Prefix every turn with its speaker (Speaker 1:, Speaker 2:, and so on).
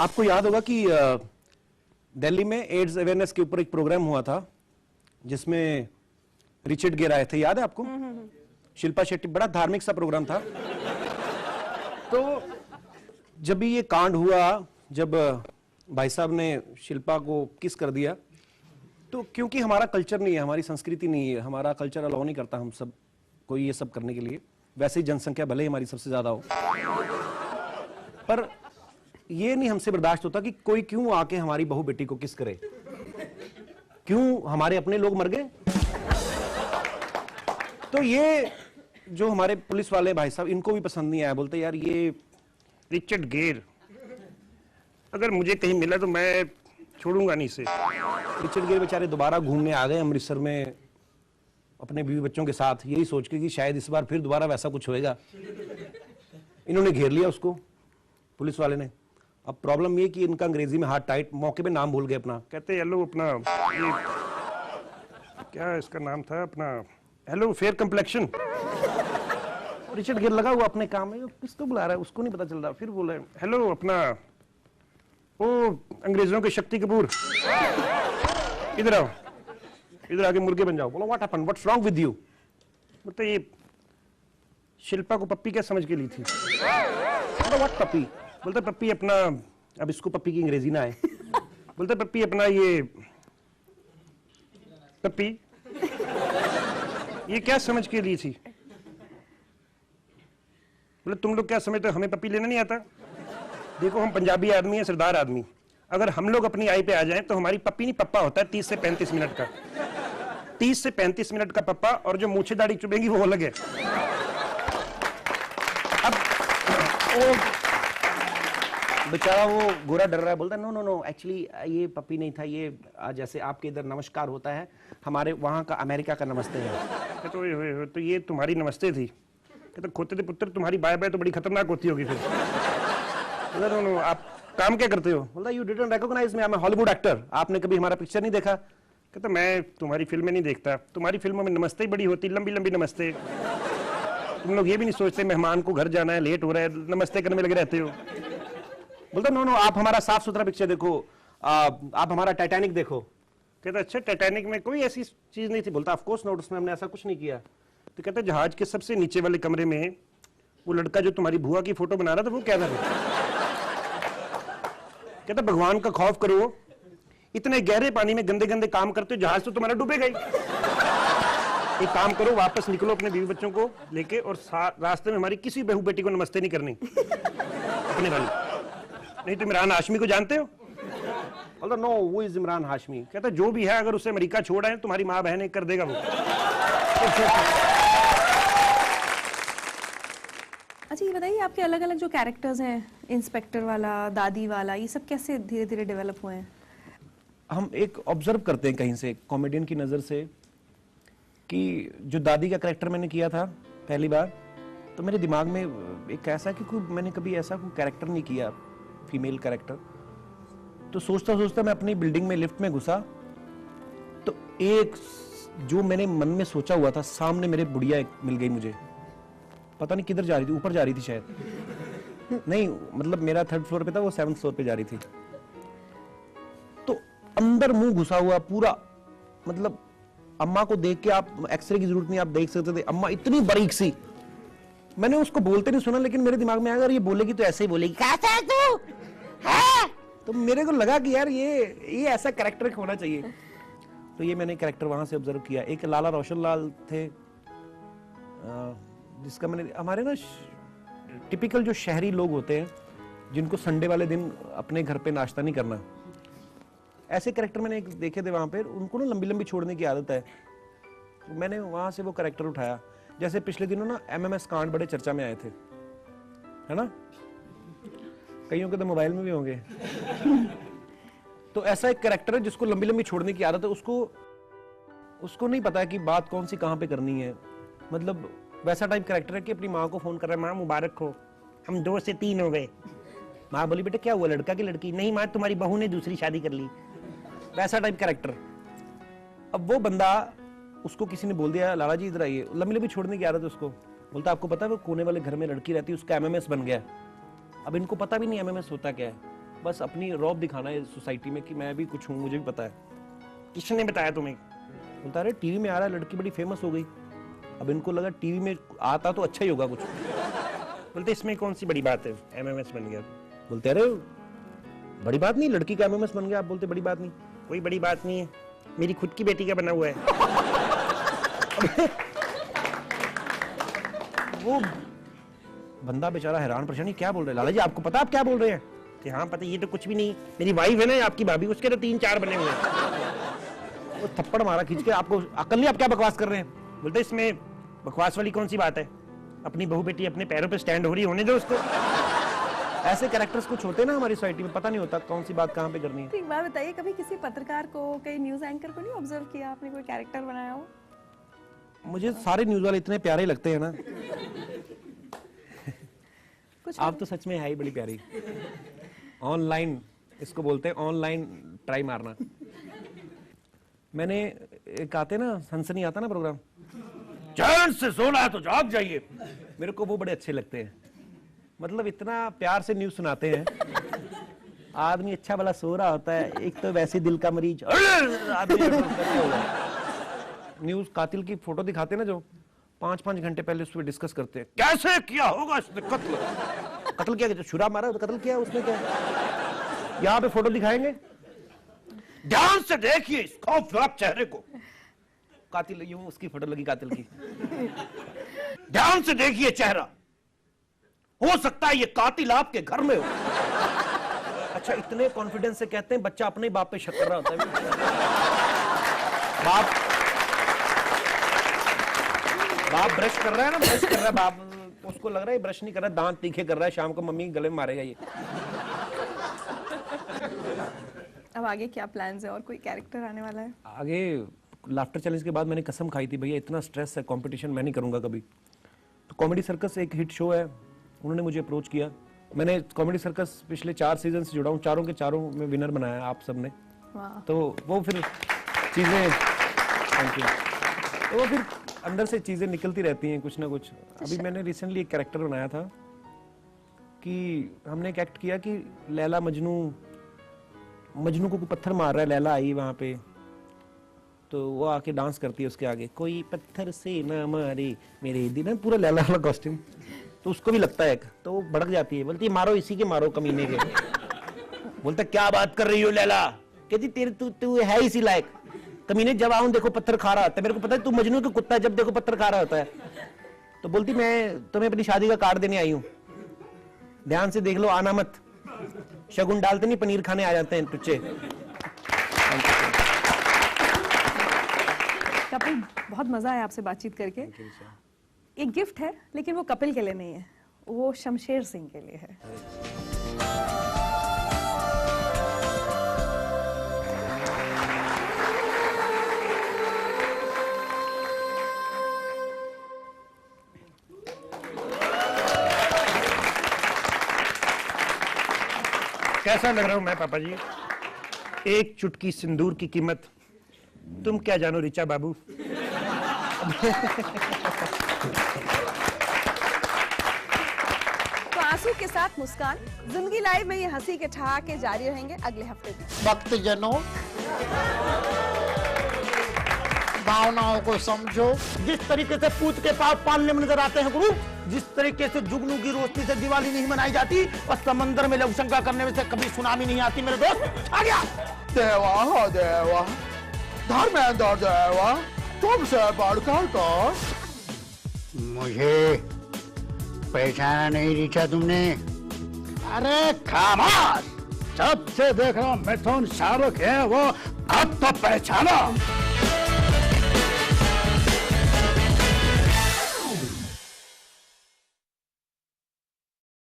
Speaker 1: आपको याद होगा कि दिल्ली में एड्स अवेयरनेस के ऊपर एक प्रोग्राम हुआ था जिसमें रिचर्ड गेर आए थे, याद है आपको? शिल्पा शेट्टी, बड़ा धार्मिक सा प्रोग्राम था। तो जब भी ये कांड हुआ, जब भाई साहब ने शिल्पा को किस कर दिया, तो क्योंकि हमारा कल्चर नहीं है, हमारी संस्कृति नहीं है, हमारा कल्चर अलाउ नहीं करता हम सब कोई ये सब करने के लिए, वैसे ही जनसंख्या भले ही हमारी सबसे ज्यादा हो, पर ये नहीं हमसे बर्दाश्त होता कि कोई क्यों आके हमारी बहू बेटी को किस करे। क्यों हमारे अपने लोग मर गए? तो ये जो हमारे पुलिस वाले भाई साहब, इनको भी पसंद नहीं आया। बोलते यार ये रिचर्ड गेर अगर मुझे कहीं मिला तो मैं छोड़ूंगा नहीं इसे। रिचर्ड गेर बेचारे दोबारा घूमने आ गए अमृतसर में अपने बीवी बच्चों के साथ, यही सोच के कि शायद इस बार फिर दोबारा वैसा कुछ होएगा। इन्होंने घेर लिया उसको, पुलिस वाले ने। अब प्रॉब्लम ये कि इनका अंग्रेजी में हाथ टाइट, मौके पे नाम भूल गए अपना। कहते हेलो अपना ये क्या इसका नाम था अपना, हेलो फेयर कम्प्लेक्शन। रिचर्ड गेर लगा हुआ अपने काम में, किसको बुला रहा है उसको नहीं पता चल रहा। फिर बोले हेलो अपना ओ अंग्रेजों के शक्ति कपूर, इधर आओ, इधर आके मुर्गे बन जाओ। बोलो what happened, what's wrong with you? बोलते ये शिल्पा को पप्पी क्या समझ के ली थी? व्हाट पप्पी? बोलते पप्पी अपना, अब इसको पप्पी की अंग्रेजी ना आए, बोलते पप्पी अपना ये पप्पी ये क्या समझ के ली थी? बोले तुम लोग क्या समझते हो, हमें पप्पी लेना नहीं आता? देखो हम पंजाबी आदमी है, सरदार आदमी, अगर हम लोग अपनी आई पे आ जाएं तो हमारी पप्पी नहीं पप्पा होता है 30 से 35 मिनट का। 30 से 35 मिनट का पप्पा, और जो मूछे दाढ़ी चुभेंगी वो अलग है। अब वो बेचारा वो गोरा डर रहा है, बोलता है नो नो नो एक्चुअली ये पप्पी नहीं था, ये जैसे आपके इधर नमस्कार होता है, हमारे वहाँ का अमेरिका का नमस्ते है। तो ये तुम्हारी नमस्ते थी? कहते खोते थे पुत्र, तुम्हारी बाय बाय तो बड़ी खतरनाक होती होगी फिर। नो नो आप काम क्या करते हो? बोलता you didn't recognise me, I am Hollywood actor, आपने कभी हमारा पिक्चर नहीं देखा? कहता मैं तुम्हारी फिल्में नहीं देखता, तुम्हारी फिल्मों में नमस्ते ही बड़ी होती, लंबी लंबी नमस्ते। तुम लोग ये भी नहीं सोचते मेहमान को घर जाना है, लेट हो रहा है, नमस्ते करने में लगे रहते हो। बोलता नो नो आप हमारा साफ सुथरा पिक्चर देखो, आप हमारा टाइटैनिक देखो। कहता अच्छा टाइटैनिक में कोई ऐसी चीज नहीं थी? बोलता ऑफ कोर्स नॉट, उसमें हमने ऐसा कुछ नहीं किया। तो कहता जहाज के सबसे नीचे वाले कमरे में वो लड़का जो तुम्हारी बुआ की फोटो बना रहा था वो क्या था? कहता भगवान का खौफ करो, इतने गहरे पानी में गंदे गंदे काम करते हो, जहाज तो तुम्हारा डूबेगा ही। एक काम करो वापस निकलो अपने बीवी बच्चों को लेके, और रास्ते में हमारी किसी बहू बेटी को नमस्ते नहीं करनी अपने वाली। नहीं तो इमरान हाशमी को जानते हो? बोलता नो वो इज इमरान हाशमी। कहता जो भी है अगर उसे अमेरिका छोड़ा है तुम्हारी माँ बहन कर देगा वो।
Speaker 2: अच्छा ये बताइए आपके अलग अलग जो कैरेक्टर्स हैं, इंस्पेक्टर वाला, दादी वाला, ये सब कैसे धीरे धीरे डेवलप हुए हैं?
Speaker 1: हम एक ऑब्जर्व करते हैं कहीं से कॉमेडियन की नज़र से कि जो दादी का कैरेक्टर मैंने किया था पहली बार, तो मेरे दिमाग में एक ऐसा कि कोई मैंने कभी ऐसा कोई कैरेक्टर नहीं किया, फीमेल कैरेक्टर। तो सोचता सोचता मैं अपनी बिल्डिंग में लिफ्ट में घुसा, तो एक जो मैंने मन में सोचा हुआ था सामने मेरे बुढ़िया मिल गई मुझे। पता नहीं किधर जा रही थी, ऊपर जा रही थी शायद, नहीं मतलब मेरा 3rd फ्लोर पे था, वो 7th फ्लोर पे जा रही थी। तो अंदर मुंह घुसा हुआ पूरा, मतलब अम्मा को देख के आप एक्सरे की जरूरत नहीं, आप देख सकते थे अम्मा इतनी बारीक सी। मैंने उसको बोलते नहीं सुना, लेकिन मेरे दिमाग में आया अगर ये बोलेगी तो ऐसे ही बोलेगी, कैसा है तू है? तो मेरे को लगा कि यार ये ऐसा कैरेक्टर होना चाहिए। तो ये मैंने कैरेक्टर वहां से ऑब्जर्व किया। एक लाला रोशन लाल थे, जिसका मैंने, हमारे ना टिपिकल जो शहरी लोग होते हैं जिनको संडे वाले दिन अपने घर पे नाश्ता नहीं करना, ऐसे कैरेक्टर मैंने एक देखे थे वहां पे। उनको ना लंबी लंबी छोड़ने की आदत है, तो मैंने वहां से वो कैरेक्टर उठाया। जैसे पिछले दिनों ना MMS कांड बड़े चर्चा में आए थे, है ना, कईयों के तो मोबाइल में भी होंगे। तो ऐसा एक कैरेक्टर है जिसको लंबी लंबी छोड़ने की आदत है, उसको नहीं पता है कि बात कौन सी कहां पे करनी है। मतलब वैसा टाइप कैरेक्टर है कि अपनी माँ को फोन कर रहा है, माँ मुबारक हो, हम 2 से 3 हो गए। माँ बोली बेटा क्या हुआ, लड़का की लड़की? नहीं माँ तुम्हारी बहू ने दूसरी शादी कर ली। वैसा टाइप कैरेक्टर। अब वो बंदा, उसको किसी ने बोल दिया लाला जी इधर आइए, लंबी लंबी छोड़ने की आदत है उसको। बोलता आपको पता है वो कोने वाले घर में लड़की रहती है, उसका MMS बन गया। अब इनको पता भी नहीं MMS होता क्या है। बस अपनी रौब दिखाना है सोसाइटी में कि मैं भी कुछ हूँ, मुझे भी पता है। किसने बताया तुम्हें? बोलता अरे टीवी में आ रहा है, लड़की बड़ी फेमस हो गई। अब इनको लगा टीवी में आता तो अच्छा ही होगा कुछ। बोलते इसमें कौन सी बड़ी बात है, एमएमएस बन गया। बोलते अरे बड़ी बात नहीं, लड़की का एमएमएस बन गया। आप बोलते बड़ी बात नहीं। कोई बड़ी बात नहीं है, मेरी खुद की बेटी का बना हुआ है। वो बंदा बेचारा हैरान परेशान, क्या बोल रहे हैं लाला जी, आपको पता आप क्या बोल रहे हैं? कि हाँ पता, ये तो कुछ भी नहीं, मेरी वाइफ है ना आपकी भाभी, उसके तो 3-4 बने हुए हैं। वो थप्पड़ मारा खींच के, आपको अकल नहीं, आप क्या बकवास कर रहे हैं? बोलते इसमें बकवास वाली कौन सी बात है, अपनी बहू बेटी अपने पैरों पे स्टैंड हो रही, होने दो उसको। ऐसे कैरेक्टर्स कुछ होते हैं ना हमारी सोसाइटी में, पता नहीं होता कौन सी बात कहाँ पे करनी है।
Speaker 2: एक बात बताइए, कभी किसी पत्रकार को, कई न्यूज एंकर को नहीं ऑब्जर्व किया आपने, कोई कैरेक्टर बनाया हो?
Speaker 1: मुझे सारे न्यूज वाले इतने प्यारे लगते हैं ना।
Speaker 2: कुछ
Speaker 1: आप तो सच में है ही बड़ी प्यारी। ऑनलाइन इसको बोलते हैं, ऑनलाइन ट्राई मारना। मैंने एक आते ना, सनसनी आता ना प्रोग्राम, चैन से सोना है तो जाग जाइए, मेरे को वो बड़े अच्छे लगते हैं। मतलब इतना प्यार से न्यूज सुनाते हैं, आदमी अच्छा भला सो रहा होता है, एक तो वैसे दिल का मरीज आदमी। न्यूज कातिल की फोटो दिखाते ना, जो 5-5 घंटे पहले उस पर डिस्कस करते हैं, कैसे किया होगा इसने कत्ल, कत्ल किया, छुरा मारा तो कत्ल किया उसने, क्या यहाँ पे फोटो दिखाएंगे, ध्यान से देखिए इस खौफनाक चेहरे को, कातिल यूं उसकी फोटो लगी कातिल की, ध्यान से देखिए चेहरा, हो सकता है ये कातिल आपके घर में हो। अच्छा, इतने कॉन्फिडेंस से कहते हैं, बच्चा अपने बाप पे शक कर रहा होता है। बाप ब्रश कर रहा है ना, ब्रश कर रहा है बाप, उसको लग रहा है ब्रश नहीं कर रहा है, दांत तीखे कर रहा है, शाम को मम्मी गले में मारेगा ये।
Speaker 2: अब आगे क्या प्लान्स है, और कोई कैरेक्टर आने वाला है?
Speaker 1: आगे लाफ्टर चैलेंज के बाद मैंने कसम खाई थी, भैया इतना स्ट्रेस है, कंपटीशन मैं नहीं करूंगा कभी। तो कॉमेडी सर्कस एक हिट शो है, उन्होंने मुझे अप्रोच किया, मैंने कॉमेडी सर्कस पिछले 4 सीजन से जुड़ा हूँ, चारों के चारों में विनर बनाया आप सबने। तो वो फिर चीजें, थैंक यू, तो वो फिर अंदर से चीजें निकलती रहती हैं कुछ ना कुछ। अभी मैंने रिसेंटली एक कैरेक्टर बनाया था कि हमने एक एक्ट किया कि लैला मजनू को कोई पत्थर मार रहा है, लैला आई वहां पे, तो वो आके डांस करती है उसके आगे, कोई पत्थर से ना मारे मेरे दिन, पूरा लैला वाला कॉस्ट्यूम। तो उसको भी लगता है, तो वो भड़क जाती है, बोलती है मारो इसी के, मारो कमीने के। बोलता क्या बात कर रही हो लैला, कहती तेरे तू है इसी लायक, कमीने जब आऊं देखो पत्थर खा रहा होता है, मेरे को पता है तू मजनू का कुत्ता है, जब देखो पत्थर खा रहा होता है। तो बोलती मैं तुम्हें अपनी शादी का कार्ड देने आई हूं, ध्यान से देख लो, आना मत, शगुन डालते नहीं पनीर खाने आ जाते हैं टुच्चे।
Speaker 2: कपिल, बहुत मजा आया आपसे बातचीत करके। एक गिफ्ट है, लेकिन वो कपिल के लिए नहीं है, वो शमशेर सिंह के लिए है।
Speaker 1: कैसा लग रहा हूं मैं पापा जी? एक चुटकी सिंदूर की कीमत तुम क्या जानो रिचा बाबू।
Speaker 2: तो आंसू के साथ मुस्कान, जिंदगी लाइव में ये हंसी के ठहाके जारी रहेंगे अगले हफ्ते भी।
Speaker 3: भक्त जनों, भावनाओं को समझो।
Speaker 4: जिस तरीके से पूत के पाप पालने में नजर आते हैं गुरु, जिस तरीके से जुगनू की रोशनी से दिवाली नहीं मनाई जाती, और समंदर में लघुशंका करने में से कभी सुनामी नहीं आती, मेरे दोस्त आ गया।
Speaker 3: देवा हो देवा, धर्मेंद्र देवा, तुमसे बढ़कर तो
Speaker 5: मुझे पहचाना नहीं रिचा तुमने?
Speaker 4: अरे खामोश, जब से देख रहा हूं मिथुन शाहरुख है वो, अब तो पहचाना।